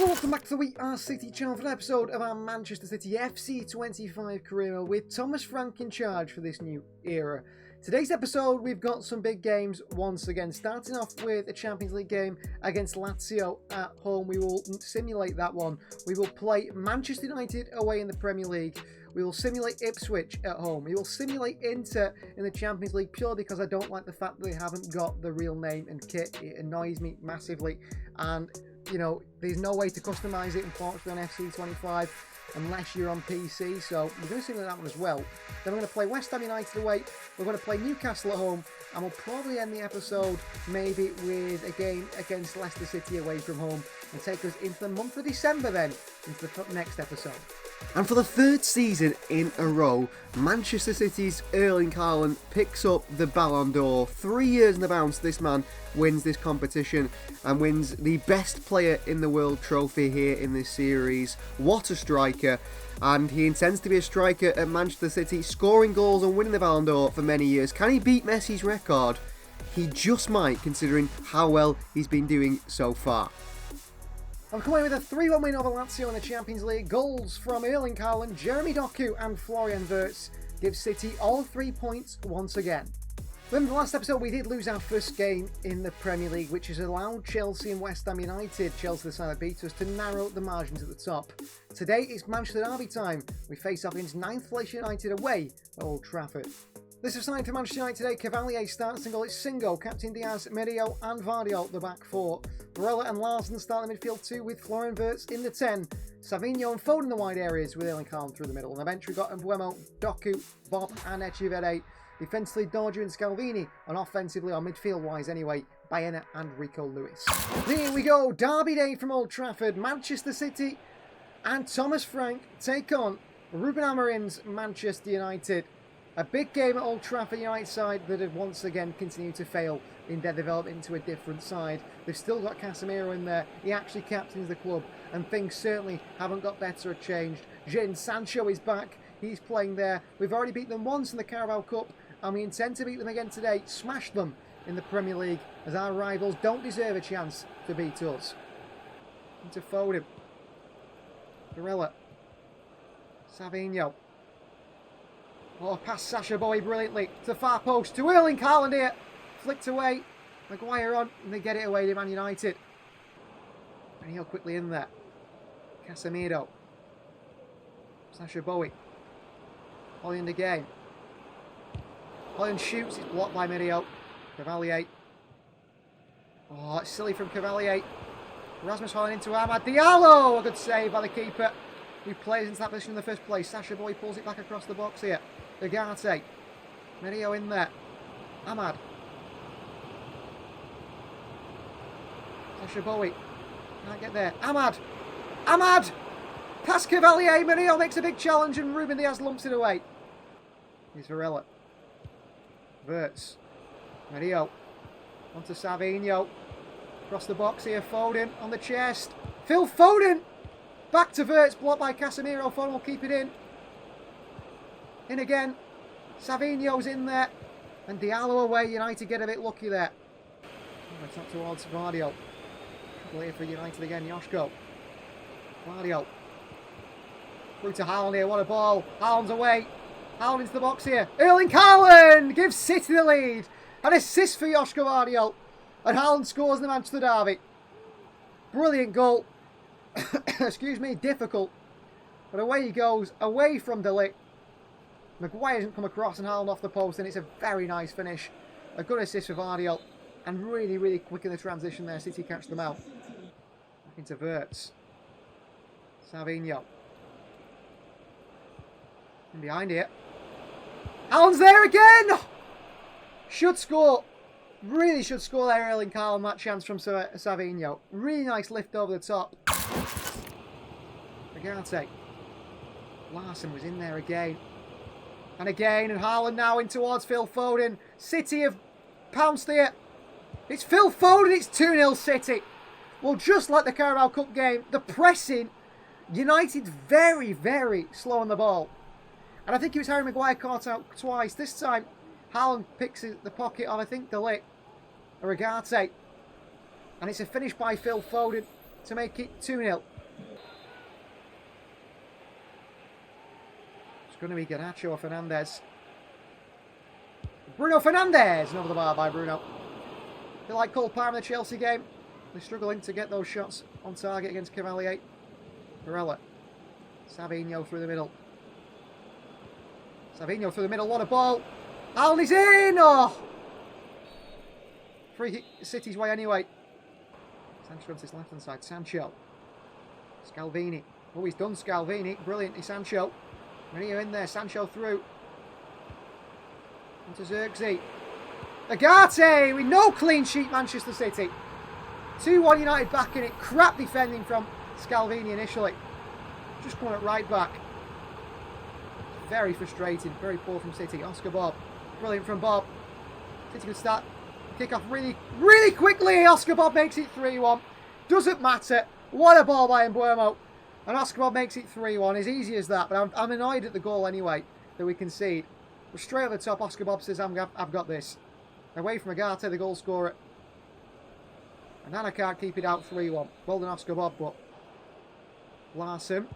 Hello, welcome back to the We Are City channel for an episode of our Manchester City FC 25 career mode with Thomas Frank in charge for this new era. Today's episode, we've got some big games once again, starting off with a Champions League game against Lazio at home. We will simulate that one. We will play Manchester United away in the Premier League. We will simulate Ipswich at home. We will simulate Inter in the Champions League purely because I don't like the fact that they haven't got the real name and kit. It annoys me massively. And, you know, there's no way to customise it, unfortunately, on FC25 unless you're on PC. So we're going to simulate that one as well. Then we're going to play West Ham United away. We're going to play Newcastle at home. And we'll probably end the episode maybe with a game against Leicester City away from home and take us into the month of December then, into the next episode. And for the third season in a row, Manchester City's Erling Haaland picks up the Ballon d'Or. 3 years in the bounce, this man wins this competition and wins the best player in the world trophy here in this series. What a striker. And he intends to be a striker at Manchester City, scoring goals and winning the Ballon d'Or for many years. Can he beat Messi's record? He just might, considering how well he's been doing so far. I'm coming with a 3-1 win over Lazio in the Champions League. Goals from Erling Haaland, Jeremy Doku and Florian Wirtz give City all 3 points once again. Remember the last episode we did lose our first game in the Premier League, which has allowed Chelsea and West Ham United, Chelsea the side that beat us, to narrow the margins at the top. Today it's Manchester Derby time. We face off against 9th place United away at Old Trafford. This is signed for Manchester United today. Cavalier starts and goal. It's Singo, Captain Diaz, Medio and Vardio the back four. Barella and Larsen start the midfield two with Florian Wirtz in the 10. Savinho and Foden in the wide areas with Erling Haaland through the middle. On the bench we've got Mbuemo, Doku, Bob and Echevere. Defensively Dorju and Scalvini, and offensively, or midfield-wise anyway, Baena and Rico Lewis. Here we go, Derby day from Old Trafford. Manchester City and Thomas Frank take on Ruben Amorim's Manchester United. A big game at Old Trafford United side that have once again continued to fail in their development into a different side. They've still got Casemiro in there. He actually captains the club, and things certainly haven't got better or changed. Jadon Sancho is back. He's playing there. We've already beat them once in the Carabao Cup, and we intend to beat them again today, smash them in the Premier League, as our rivals don't deserve a chance to beat us. Into Foden. Barella. Savinho. Oh, past Sacha Boey brilliantly to the far post to Erling Haaland here. Flicked away. Maguire on, and they get it away to Man United. And he'll quickly in there. Casemiro. Sacha Boey. Holland again. Holland shoots, it's blocked by Medio. Cavalier. Oh, it's silly from Cavalier. Rasmus Holland into Amad Diallo. A good save by the keeper, who plays into that position in the first place. Sacha Boey pulls it back across the box here. Ugarte. Medio in there. Amad. Sacha Boey. Can't get there. Amad. Amad! Past Cavalier. Medio makes a big challenge and Ruben Diaz lumps it away. Here's Varela. Wirtz. Medio. Onto Savinho. Across the box here. Foden on the chest. Phil Foden! Back to Wirtz. Blocked by Casemiro. Foden will keep it in. In again. Savinho's in there. And Diallo away. United get a bit lucky there. Oh, it's up towards Vardio. Clear for United again. Joshko. Vardio. Through to Haaland here. What a ball. Haaland's away. Haaland into the box here. Erling Haaland gives City the lead. An assist for Joshko Vardio. And Haaland scores in the Manchester Derby. Brilliant goal. Excuse me, difficult. But away he goes. Away from De Ligt. Maguire doesn't come across and Haaland off the post. And it's a very nice finish. A good assist for Vardio. And really, really quick in the transition there. City catch them out. Back into Wirtz. Savinho. And behind it. Haaland's there again! Should score. Really should score there, Erling Haaland. That chance from Savinho. Really nice lift over the top. Ugarte. Larsen was in there again. And again. And Haaland now in towards Phil Foden. City have pounced here. It's Phil Foden. It's 2-0 City. Well, just like the Carabao Cup game, the pressing. United's very, very slow on the ball. And I think it was Harry Maguire caught out twice. This time, Haaland picks the pocket of, I think, De Ligt or Ugarte. And it's a finish by Phil Foden to make it 2-0 going to be Garnacho or Fernandez. Bruno Fernandes! And over the bar by Bruno. I feel like Cole Palmer in the Chelsea game. They're struggling to get those shots on target against Cavalier. Barella. Savinho through the middle. Savinho through the middle. What a ball. Allen is in! Oh! Free kick City's way anyway. Sancho runs this left-hand side. Sancho. Scalvini. Oh, he's done Scalvini. Brilliantly, Sancho. Maria in there. Sancho through. Onto Xerxes. Agate with no clean sheet, Manchester City. 2-1 United back in it. Crap defending from Scalvini initially. Just coming at right back. Very frustrating. Very poor from City. Oscar Bob. Brilliant from Bob. City could start kick off really, really quickly. Oscar Bob makes it 3-1. Doesn't matter. What a ball by Mbuemo. And Oscar Bob makes it 3-1. As easy as that. But I'm annoyed at the goal anyway that we concede. But straight over the top, Oscar Bob says, I've got this. Away from Agate, the goal scorer. And Nana can't keep it out 3-1. Well done, Oscar Bob, but Larson.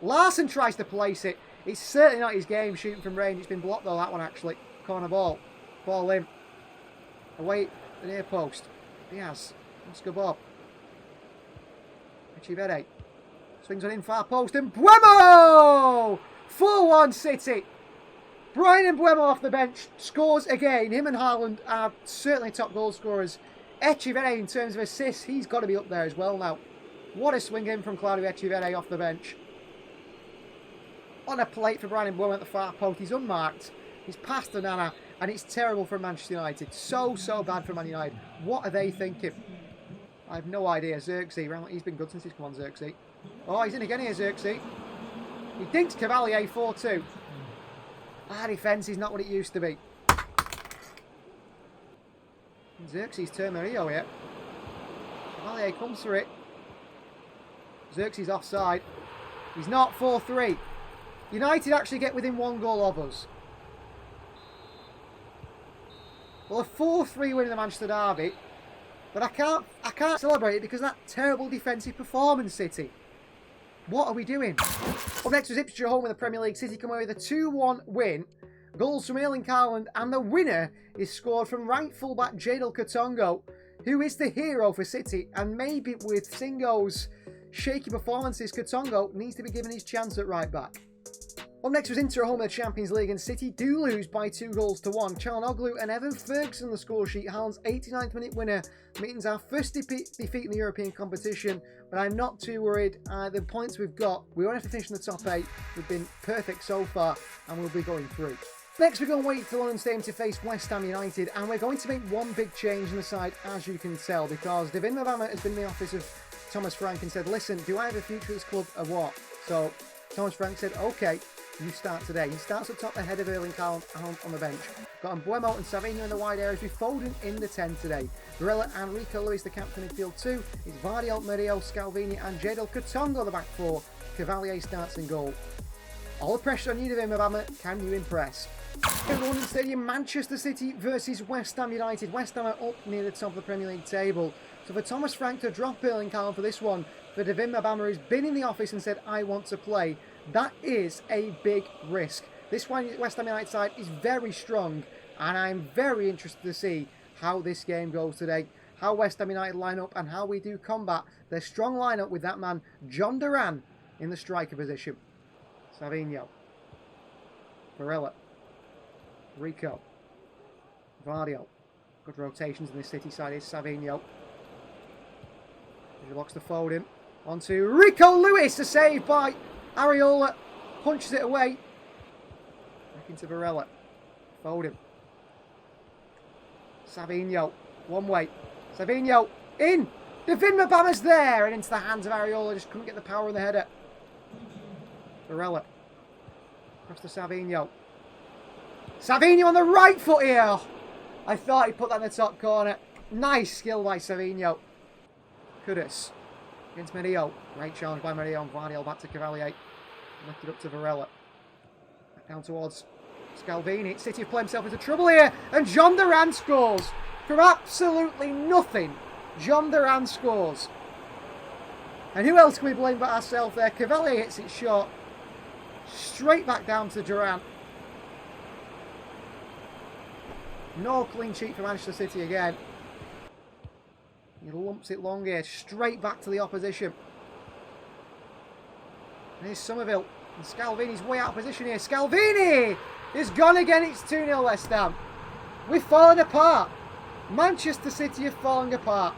Larson tries to place it. It's certainly not his game shooting from range. It's been blocked though, that one actually. Corner ball. Ball in. Away the near post. Diaz. Oscar Bob. Echeverri. Swings on in far post and Mbuemo! 4-1 City. Brian Mbuemo off the bench scores again. Him and Haaland are certainly top goal scorers. Echeverri, in terms of assists, he's got to be up there as well now. What a swing in from Claudio Echeverri off the bench. On a plate for Brian Mbuemo at the far post. He's unmarked. He's past the Nana, and it's terrible for Manchester United. So bad for Man United. What are they thinking? I have no idea. Xerxes, he's been good since he's come on, Xerxes. Oh, he's in again here, Xerxes. He dinks Cavalier 4-2. Our defence is not what it used to be. Xerxes turn Mario here. Cavalier comes for it. Xerxes offside. He's not 4-3. United actually get within 1 goal of us. Well, a 4-3 win in the Manchester Derby. But I can't celebrate it because of that terrible defensive performance, City. What are we doing? Up next was Ipswich at home in the Premier League. City come away with a 2-1 win. Goals from Erling Haaland, and the winner is scored from right fullback Jadel Katongo, who is the hero for City. And maybe with Singo's shaky performances, Katongo needs to be given his chance at right back. Up next was Inter at home in the Champions League, and City do lose by 2-1. Çalhanoğlu and Evan Ferguson on the score sheet. Haaland's 89th minute winner means our first defeat in the European competition, but I'm not too worried. The points we've got, we won't have to finish in the top 8. We've been perfect so far, and we'll be going through. Next, we're going to wait for London Stadium to face West Ham United, and we're going to make one big change in the side, as you can tell, because David Mavama has been in the office of Thomas Frank and said, listen, do I have a future at this club or what? So Thomas Frank said, okay, you start today. He starts up top ahead of Erling Haaland on the bench. Got Mbuemo and Savinho in the wide areas with Foden in the 10 today. Barella and Rico Lewis, the captain in midfield 2. It's Vardy, Mario, Scalvini and Jadel Katongo, the back 4. Cavalier starts in goal. All the pressure on you, David Mavama. Can you impress? At London Stadium, Manchester City versus West Ham United. West Ham are up near the top of the Premier League table. So for Thomas Frank to drop Erling Haaland for this one, for David Mavama, who's been in the office and said, I want to play, that is a big risk. This West Ham United side is very strong, and I'm very interested to see how this game goes today, how West Ham United line up, and how we do combat their strong lineup with that man, John Duran, in the striker position. Savinho. Barella. Rico. Vardio. Good rotations in this City side is Savinho. He blocks the Foden. On to Rico Lewis, a save by Areola. Punches it away. Back into Barella. Foden. Savinho. One way. Savinho. In. David Mabama's there. And into the hands of Areola. Just couldn't get the power of the header. Barella. Across to Savinho. Savinho on the right foot here. I thought he put that in the top corner. Nice skill by Savinho. Kudus. Against Mario. Great challenge by Mario and Vardiel back to Cavalier. Lifted up to Varela. Back down towards Scalvini. City have played himself into trouble here. And John Duran scores. From absolutely nothing. John Duran scores. And who else can we blame but ourselves there? Cavalier hits it short. Straight back down to Durant. No clean sheet for Manchester City again. He lumps it long here. Straight back to the opposition. And here's Somerville. And Scalvini's way out of position here. Scalvini is gone again. It's 2-0 West Ham. We've fallen apart. Manchester City are falling apart.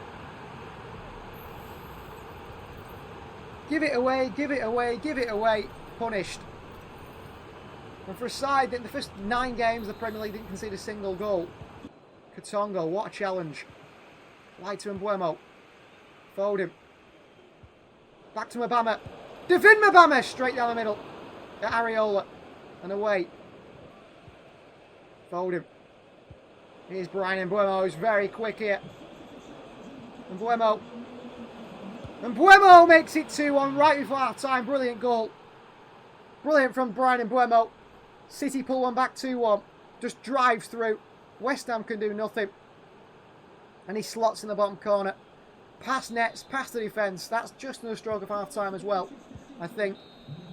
Give it away, give it away, give it away. Punished. And for a side that in the first 9 games of the Premier League didn't concede a single goal. Katongo, what a challenge. Wide to Mbuemo. Foden. Back to Mabama. David Mabama straight down the middle. At Areola. And away. Foden. Here's Brian Mbuemo, who's very quick here. Mbuemo. Mbuemo makes it 2-1 right before half time. Brilliant goal. Brilliant from Brian Mbuemo. City pull one back 2-1. Just drives through. West Ham can do nothing. And he slots in the bottom corner. Past nets, past the defence. That's just another stroke of half time as well, I think.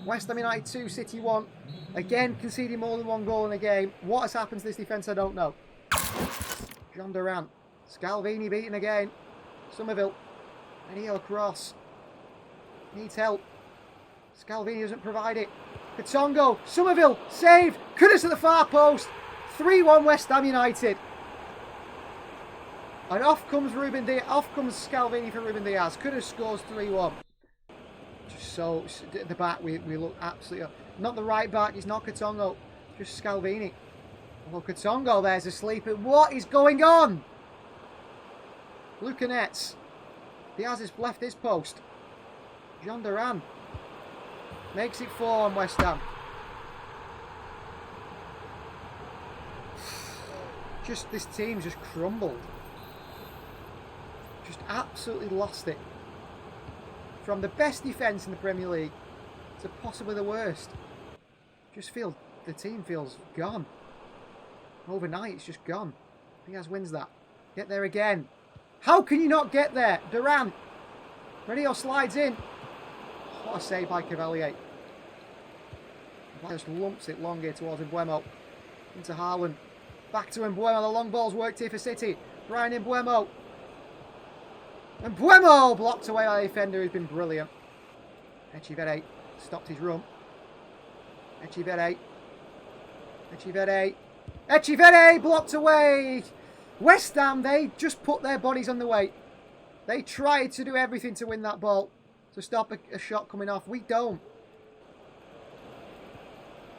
West Ham United 2, City 1. Again, conceding more than 1 goal in a game. What has happened to this defence, I don't know. John Durant. Scalvini beaten again. Somerville. Enio cross. Needs help. Scalvini doesn't provide it. Katongo. Somerville. Saved. Kudus at the far post. 3-1 West Ham United. And off comes Ruben Diaz. Off comes Scalvini for Ruben Diaz. Kudus scores 3-1. Just so at the back we look absolutely. Not the right back. It's not Katongo. Just Scalvini. Well, Katongo there's asleep. What is going on? Luca Nets. Diaz has left his post. John Duran makes it 4 on West Ham. Just this team's just crumbled. Just absolutely lost it. From the best defence in the Premier League to possibly the worst. Just feel the team feels gone. Overnight it's just gone. Diaz wins that. Get there again. How can you not get there? Durant. Renio slides in. What a save by Cavalier. Just lumps it long here towards Mbuemo. Into Haaland. Back to Mbuemo. The long ball's worked here for City. Brian Mbuemo. Mbuemo blocked away by the defender who's been brilliant. Echivere stopped his run. Echivere. Echivere. Echivere blocked away. West Ham, they just put their bodies on the weight. They tried to do everything to win that ball. To stop a shot coming off. We don't.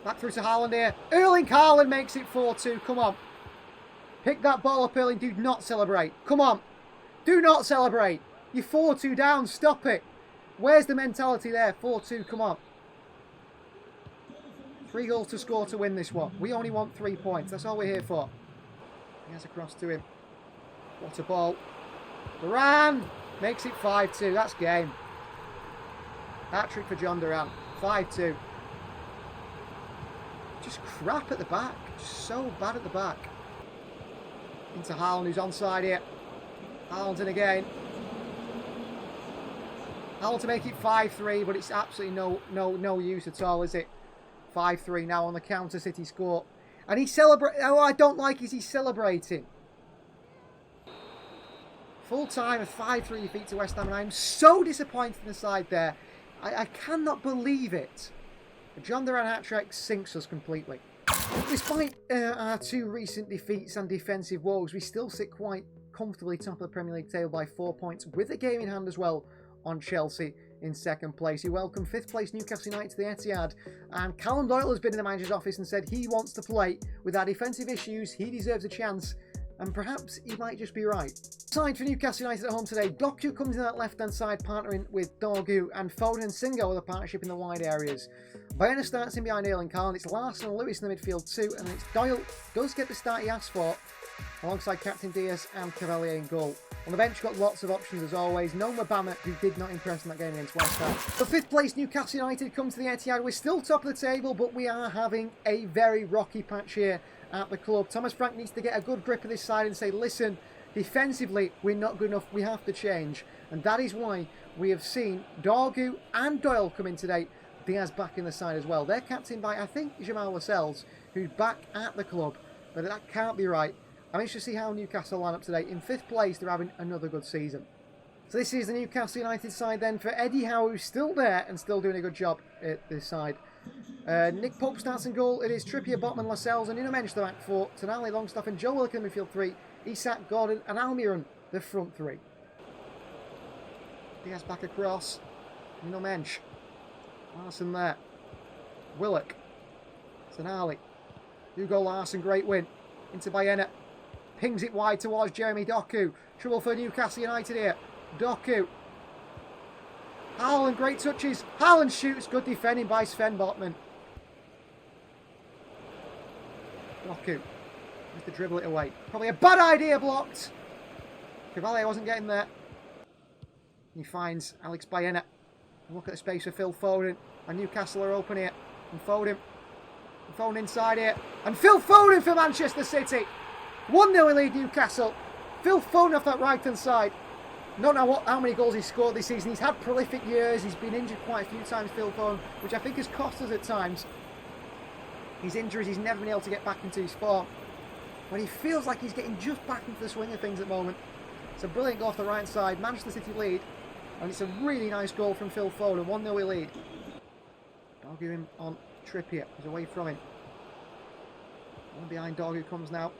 Back through to Haaland here. Erling Haaland makes it 4-2. Come on. Pick that ball up, Erling. Do not celebrate. Come on. Do not celebrate. You're 4-2 down. Stop it. Where's the mentality there? 4-2. Come on. 3 goals to score to win this one. We only want 3 points. That's all we're here for. He has a cross to him. What a ball. Duran makes it 5-2. That's game. Hat-trick for John Duran. 5-2. Just crap at the back. Just so bad at the back. Into Haaland, who's onside here. Haaland's in again. Haaland to make it 5-3, but it's absolutely no use at all, is it? 5-3 now on the counter. City score. And he celebrates. Oh, I don't like is he's celebrating. Full time of 5-3 defeat to West Ham, and I'm so disappointed in the side there. I cannot believe it. The John Duran hat-trick sinks us completely. Despite our 2 recent defeats and defensive woes, we still sit quite comfortably top of the Premier League table by 4 points, with a game in hand as well on Chelsea in 2nd place. We welcome 5th place Newcastle United to the Etihad, and Callum Doyle has been in the manager's office and said he wants to play. With our defensive issues, he deserves a chance, and perhaps he might just be right. Side for Newcastle United at home today. Doku comes in that left-hand side, partnering with Dorgu, and Foden and Singo with a partnership in the wide areas. Bayern starts in behind Erling Haaland. It's Larson and Lewis in the midfield too, and it's Doyle does get the start he asked for, alongside Captain Diaz and Cavalier in goal. On the bench, got lots of options as always. No Mabama, who did not impress in that game against West Ham. For 5th place Newcastle United come to the Etihad. We're still top of the table, but we are having a very rocky patch here at the club. Thomas Frank needs to get a good grip of this side and say, listen, defensively, we're not good enough. We have to change. And that is why we have seen Dorgu and Doyle come in today. Diaz back in the side as well. They're captained by, I think, Jamal Lascelles, who's back at the club. But that can't be right. I'm interested to see how Newcastle line up today. In 5th place, they're having another good season. So this is the Newcastle United side then for Eddie Howe, who's still there and still doing a good job at this side. Nick Pope starts in goal. It is Trippier, Botman, Lascelles and Nuno the back 4. Tonali, Longstaff and Joe Willock in the midfield 3. Isak, Gordon and Almiron the front 3. Diaz back across. Nuno Mensch. Larson there. Willock. Tonali. Hugo Larson, great win. Into Baena. Pings it wide towards Jeremy Doku. Trouble for Newcastle United here. Doku. Haaland, great touches. Haaland shoots. Good defending by Sven Botman. Doku. Has to dribble it away. Probably a bad idea blocked. Cavalier wasn't getting there. He finds Alex Baena. Look at the space for Phil Foden. And Newcastle are open here. And Foden. And Foden inside here. And Phil Foden for Manchester City. 1-0 lead Newcastle. Phil Foden off that right-hand side. Don't know how many goals he's scored this season. He's had prolific years. He's been injured quite a few times, Phil Foden, which I think has cost us at times. His injuries, he's never been able to get back into his form. But he feels like he's getting just back into the swing of things at the moment. It's a brilliant goal off the right side. Manchester City lead. And it's a really nice goal from Phil Foden. 1-0 lead. Dogu him on Trippier. He's away from him. One behind Dogu comes now.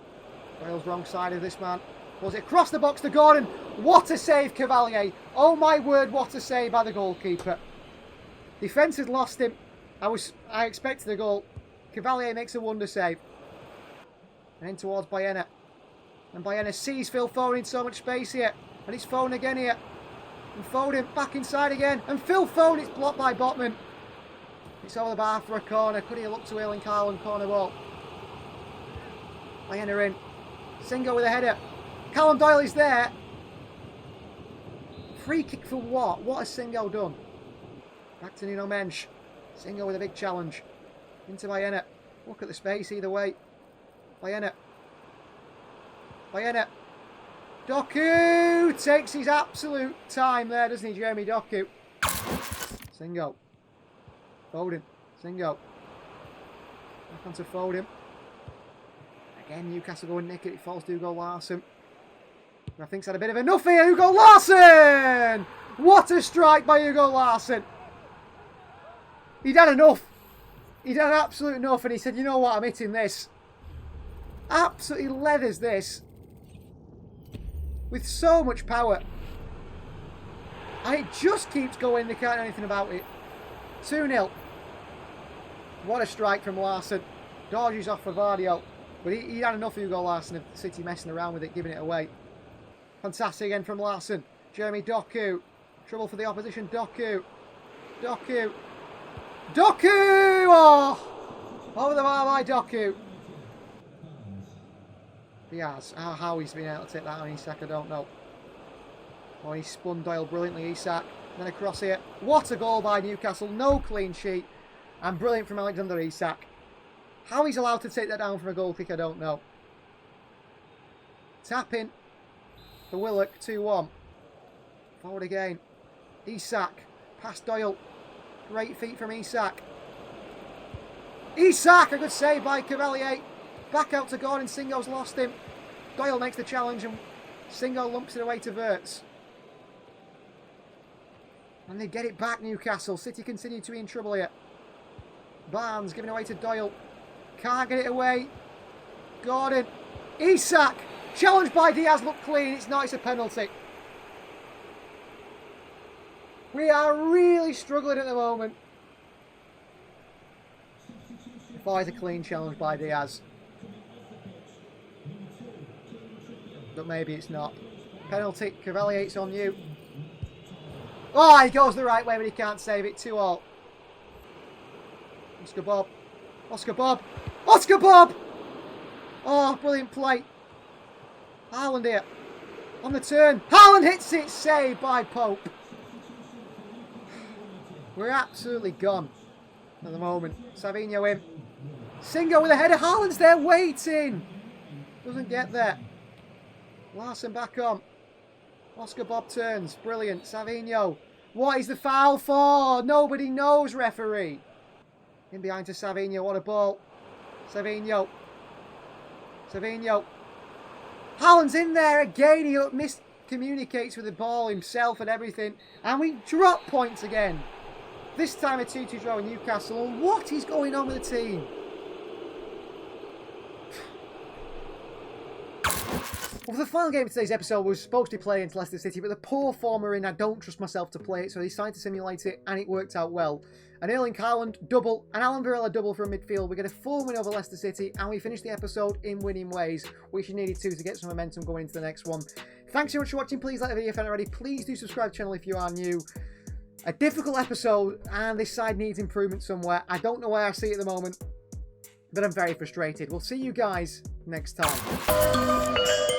Doyle's wrong side of this man. Was it across the box to Gordon? What a save, Cavalier. Oh my word, what a save by the goalkeeper. Defence had lost him. I expected a goal. Cavalier makes a wonder save. And in towards Baena. And Baena sees Phil Foden in so much space here. And it's Foden again here. And Foden back inside again. And Phil Foden, it's blocked by Botman. It's over the bar for a corner. Could he look to Erling Haaland? Corner ball. Baena in. Singo with a header. Callum Doyle is there. Free kick for what? What has Singo done? Back to Nuno Mensch. Singo with a big challenge. Into Baena. Look at the space either way. Baena. Baena. Doku takes his absolute time there, doesn't he, Jeremy Doku? Singo. Foden. Singo. Back onto Foden. Again, Newcastle go and nick it. It falls to Hugo Larson. I think's had a bit of enough here. Hugo Larson! What a strike by Hugo Larson. He'd had enough. He'd had absolute enough and he said, you know what, I'm hitting this. Absolutely leathers this. With so much power. And it just keeps going. They can't do anything about it. 2-0. What a strike from Larson. Dodges off for Vardio. But he had enough Hugo Larson of City messing around with it, giving it away. Fantastic again from Larson. Jeremy Doku. Trouble for the opposition. Doku. Doku. Doku! Oh! Over the bar by Doku. Diaz. How he's been able to take that on Isak, I don't know. Oh, he spun Doyle brilliantly, Isak. Then across here. What a goal by Newcastle. No clean sheet. And brilliant from Alexander Isak. How he's allowed to take that down from a goal kick, I don't know. Tapping for Willock, 2-1. Forward again. Isak. Past Doyle. Great feet from Isak. Isak! A good save by Cavalier. Back out to Gordon. Singo's lost him. Doyle makes the challenge and Singo lumps it away to Wirtz. And they get it back, Newcastle. City continue to be in trouble here. Barnes giving away to Doyle. Can't get it away. Gordon. Isak. Challenged by Diaz. Look clean. It's not. It's a penalty. We are really struggling at the moment. Thought it's a clean challenge by Diaz. But maybe it's not. Penalty. Cavalier, it's on you. Oh, he goes the right way, but he can't save it. 2-2. Oscar Bob. Oscar Bob. Oscar Bob! Oh, brilliant play. Haaland here. On the turn. Haaland hits it. Saved by Pope. We're absolutely gone at the moment. Savinho in. Singo with a header. Haaland's there waiting. Doesn't get there. Larson back on. Oscar Bob turns. Brilliant. Savinho. What is the foul for? Nobody knows, referee. In behind to Savinho. What a ball. Savinho. Savinho. Haaland's in there again. He miscommunicates with the ball himself and everything. And we drop points again. This time a 2-2 draw in Newcastle. What is going on with the team? Well, for the final game of today's episode, we were supposed to be playing against Leicester City, but the poor form we're in, I don't trust myself to play it, so I decided to simulate it, and it worked out well. An Erling Haaland double, an Alan Varela double from midfield. We get a 4 win over Leicester City, and we finished the episode in winning ways, which you needed to get some momentum going into the next one. Thanks so much for watching. Please like the video if you haven't already. Please do subscribe to the channel if you are new. A difficult episode, and this side needs improvement somewhere. I don't know where I see it at the moment, but I'm very frustrated. We'll see you guys next time.